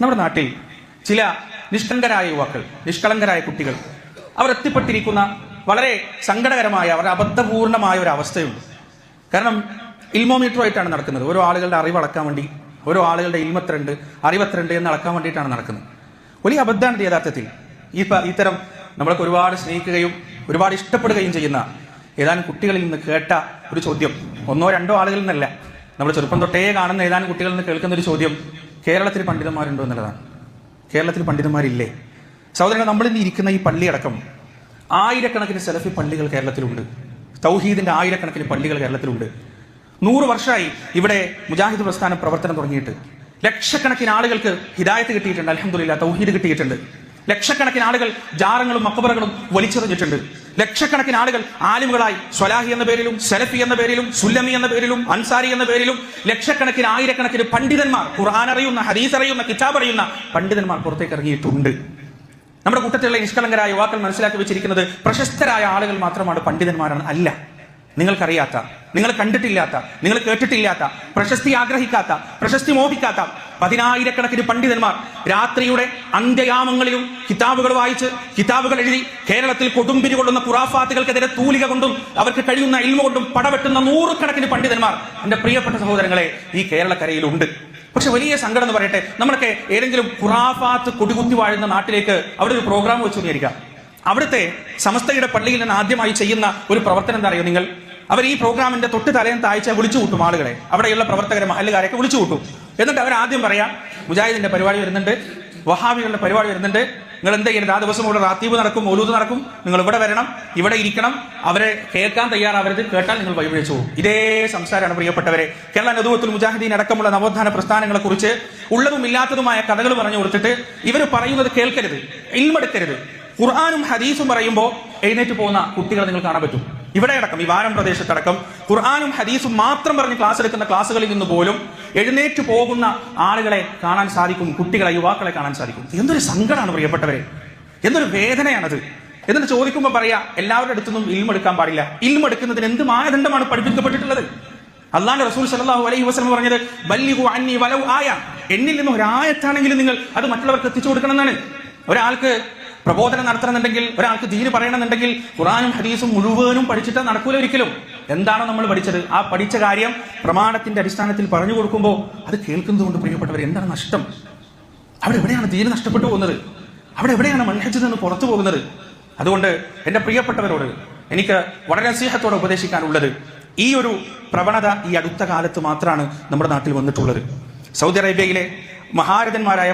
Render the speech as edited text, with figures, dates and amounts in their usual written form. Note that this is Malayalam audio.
നമ്മുടെ നാട്ടിൽ ചില നിഷ്കളങ്കരായ യുവാക്കൾ, നിഷ്കളങ്കരായ കുട്ടികൾ അവർ എത്തിപ്പെട്ടിരിക്കുന്ന വളരെ സങ്കടകരമായ, വളരെ അബദ്ധപൂർണമായ ഒരു അവസ്ഥയുണ്ട്. കാരണം ഇൽമോമീറ്ററുമായിട്ടാണ് നടക്കുന്നത്. ഓരോ ആളുകളുടെ അറിവ് അളക്കാൻ വേണ്ടി, ഓരോ ആളുകളുടെ ഇൽമത്രണ്ട്, അറിവത്രണ്ട് എന്ന് അളക്കാൻ വേണ്ടിയിട്ടാണ് നടക്കുന്നത്. വലിയ അബദ്ധമാണ് യഥാർത്ഥത്തിൽ. ഇത്തരം നമ്മളൊക്കെ ഒരുപാട് സ്നേഹിക്കുകയും ഒരുപാട് ഇഷ്ടപ്പെടുകയും ചെയ്യുന്ന ഏതാനും കുട്ടികളിൽ നിന്ന് കേട്ട ഒരു ചോദ്യം, ഒന്നോ രണ്ടോ ആളുകളിൽ നിന്നല്ല, നമ്മൾ ചെറുപ്പം തൊട്ടേ കാണുന്ന ഏതാനും കുട്ടികളിൽ നിന്ന് കേൾക്കുന്ന ഒരു ചോദ്യം, കേരളത്തിൽ പണ്ഡിതന്മാരുണ്ടോ എന്നുള്ളതാണ്. കേരളത്തിൽ പണ്ഡിതന്മാരില്ലേ? സഹോദരങ്ങൾ, നമ്മളിന്ന് ഇരിക്കുന്ന ഈ പള്ളിയടക്കം ആയിരക്കണക്കിന് സലഫി പള്ളികൾ കേരളത്തിലുണ്ട്. തൗഹീദിന്റെ ആയിരക്കണക്കിന് പള്ളികൾ കേരളത്തിലുണ്ട്. 100 വർഷമായി ഇവിടെ മുജാഹിദ് പ്രസ്ഥാനം പ്രവർത്തനം തുടങ്ങിയിട്ട് ലക്ഷക്കണക്കിന് ആളുകൾക്ക് ഹിദായത്ത് കിട്ടിയിട്ടുണ്ട്. അൽഹംദുലില്ലാഹ്, തൗഹീദ് കിട്ടിയിട്ടുണ്ട്. ലക്ഷക്കണക്കിന് ആളുകൾ ജാറങ്ങളും മക്ബറകളും വലിച്ചെറിഞ്ഞിട്ടുണ്ട്. ലക്ഷക്കണക്കിന് ആളുകൾ ആലിമുകളായി സ്വലാഹി എന്ന പേരിലും സലഫി എന്ന പേരിലും സുല്ലമി എന്ന പേരിലും അൻസാരി എന്ന പേരിലും ലക്ഷക്കണക്കിന് ആയിരക്കണക്കിന് പണ്ഡിതന്മാർ, ഖുർആൻ അറിയുന്ന, ഹദീസ് അറിയുന്ന, കിതാബ് അറിയുന്ന പണ്ഡിതന്മാർ പുറത്തേക്ക് ഇറങ്ങിയിട്ടുണ്ട്. നമ്മുടെ കൂട്ടത്തിലുള്ള നിഷ്കളങ്കരായ യുവാക്കൾ മനസ്സിലാക്കി വെച്ചിരിക്കുന്നത് പ്രശസ്തരായ ആളുകൾ മാത്രമാണ് പണ്ഡിതന്മാരാണ്. അല്ല, നിങ്ങൾക്കറിയാത്ത, നിങ്ങൾ കണ്ടിട്ടില്ലാത്ത, നിങ്ങൾ കേട്ടിട്ടില്ലാത്ത, പ്രശസ്തി ആഗ്രഹിക്കാത്ത, പ്രശസ്തി മോഹിക്കാത്ത 10,000-കണക്കിന് പണ്ഡിതന്മാർ രാത്രിയുടെ അന്ത്യയാമങ്ങളിലും കിതാബുകൾ വായിച്ച്, കിതാബുകൾ എഴുതി കേരളത്തിൽ കൊടുമ്പിരി കൊള്ളുന്ന ഖുറാഫാത്തുകൾക്കെതിരെ തൂലിക കൊണ്ടും അവർക്ക് കഴിയുന്ന ഇൽമ കൊണ്ടും പടവെട്ടുന്ന 100-കണക്കിന് പണ്ഡിതന്മാർ എന്റെ പ്രിയപ്പെട്ട സഹോദരങ്ങളെ ഈ കേരളക്കരയിലുണ്ട്. പക്ഷെ വലിയ സങ്കടം എന്ന് പറയട്ടെ, നമ്മളൊക്കെ ഏതെങ്കിലും ഖുറാഫാത്ത് കൊടികുത്തി വാഴുന്ന നാട്ടിലേക്ക് അവിടെ ഒരു പ്രോഗ്രാം വെച്ചു വിചാരിക്കാം. അവിടുത്തെ സമസ്തയുടെ പള്ളിയിൽ നിന്ന് ആദ്യമായി ചെയ്യുന്ന ഒരു പ്രവർത്തനം എന്താ അറിയോ നിങ്ങൾ? അവർ ഈ പ്രോഗ്രാമിന്റെ തൊട്ട് തലേന്ന് താഴ്ച വിളിച്ചു കൂട്ടും ആളുകളെ, അവിടെയുള്ള പ്രവർത്തകരെ, മഹല്ലുകാരെയൊക്കെ വിളിച്ചു കൂട്ടും. എന്നിട്ട് അവർ ആദ്യം പറയാം, മുജാഹിദിന്റെ പരിപാടി വരുന്നുണ്ട്, വഹാബികളുടെ പരിപാടി വരുന്നുണ്ട്, നിങ്ങൾ എന്താ ചെയ്യരുത്, ആ ദിവസം ഇവിടെ റാത്തീബ് നടക്കും, മൗലൂദ് നടക്കും, നിങ്ങൾ ഇവിടെ വരണം, ഇവിടെ ഇരിക്കണം, അവരെ കേൾക്കാൻ തയ്യാറാവരുത്, കേട്ടാൽ നിങ്ങൾ വഴിപിഴച്ചു പോകും. ഇതേ സംസാരമാണ് പ്രിയപ്പെട്ടവരെ. കേരള നദുവത്തുൽ മുജാഹിദീൻ അടക്കമുള്ള നവോത്ഥാന പ്രസ്ഥാനങ്ങളെ കുറിച്ച് ഉള്ളതും ഇല്ലാത്തതുമായ കഥകൾ പറഞ്ഞു കൊടുത്തിട്ട് ഇവർ പറയുന്നത് കേൾക്കരുത്, ഇൽമെടുക്കരുത്. ഖുർആാനും ഹദീസും പറയുമ്പോൾ എഴുന്നേറ്റ് പോകുന്ന കുട്ടികളെ നിങ്ങൾ കാണാൻ പറ്റും. ഇവിടെ അടക്കം, ഈ വാരം പ്രദേശത്തടക്കം ഖുർആാനും ഹദീസും മാത്രം പറഞ്ഞ് ക്ലാസ് എടുക്കുന്ന ക്ലാസ്സുകളിൽ നിന്ന് പോലും എഴുന്നേറ്റ് പോകുന്ന ആളുകളെ കാണാൻ സാധിക്കും, കുട്ടികളെ, യുവാക്കളെ കാണാൻ സാധിക്കും. എന്തൊരു സങ്കടമാണ് പ്രിയപ്പെട്ടവരെ, എന്തൊരു വേദനയാണത്. എന്നിട്ട് ചോദിക്കുമ്പോൾ പറയാ, എല്ലാവരുടെ അടുത്തൊന്നും ഇൽമെടുക്കാൻ പാടില്ല. ഇൽമെടുക്കുന്നതിന് എന്ത് മാനദണ്ഡമാണ് പഠിപ്പിക്കപ്പെട്ടിട്ടുള്ളത്? അല്ലാഹുവിന്റെ റസൂൽ സല്ലല്ലാഹു അലൈഹി വസല്ലം പറഞ്ഞത്, ബല്ലിഗു അന്നി വലൗ ആയ, എന്നിൽ നിന്ന് ഒരായത്താണെങ്കിലും നിങ്ങൾ അത് മറ്റുള്ളവർക്ക് എത്തിച്ചു കൊടുക്കണം എന്നാണ്. ഒരാൾക്ക് പ്രബോധനം നടത്തണമെന്നുണ്ടെങ്കിൽ, ഒരാൾക്ക് ദീന് പറയണമെന്നുണ്ടെങ്കിൽ ഖുർആനും ഹദീസും മുഴുവനും പഠിച്ചിട്ട് നടക്കൂല ഒരിക്കലും. എന്താണോ നമ്മൾ പഠിച്ചത്, ആ പഠിച്ച കാര്യം പ്രമാണത്തിന്റെ അടിസ്ഥാനത്തിൽ പറഞ്ഞു കൊടുക്കുമ്പോൾ അത് കേൾക്കുന്നതുകൊണ്ട് പ്രിയപ്പെട്ടവർ എന്താണ് നഷ്ടം? അവിടെ എവിടെയാണ് ദീന് നഷ്ടപ്പെട്ടു പോകുന്നത്? അവിടെ എവിടെയാണ് മൻഹജിൽ നിന്ന് പുറത്തു പോകുന്നത്? അതുകൊണ്ട് എന്റെ പ്രിയപ്പെട്ടവരോട് എനിക്ക് വളരെ നസീഹത്തോടെ ഉപദേശിക്കാനുള്ളത്, ഈ ഒരു പ്രവണത ഈ അടുത്ത കാലത്ത് മാത്രമാണ് നമ്മുടെ നാട്ടിൽ വന്നിട്ടുള്ളത്. സൗദി അറേബ്യയിലെ മഹാരഥന്മാരായ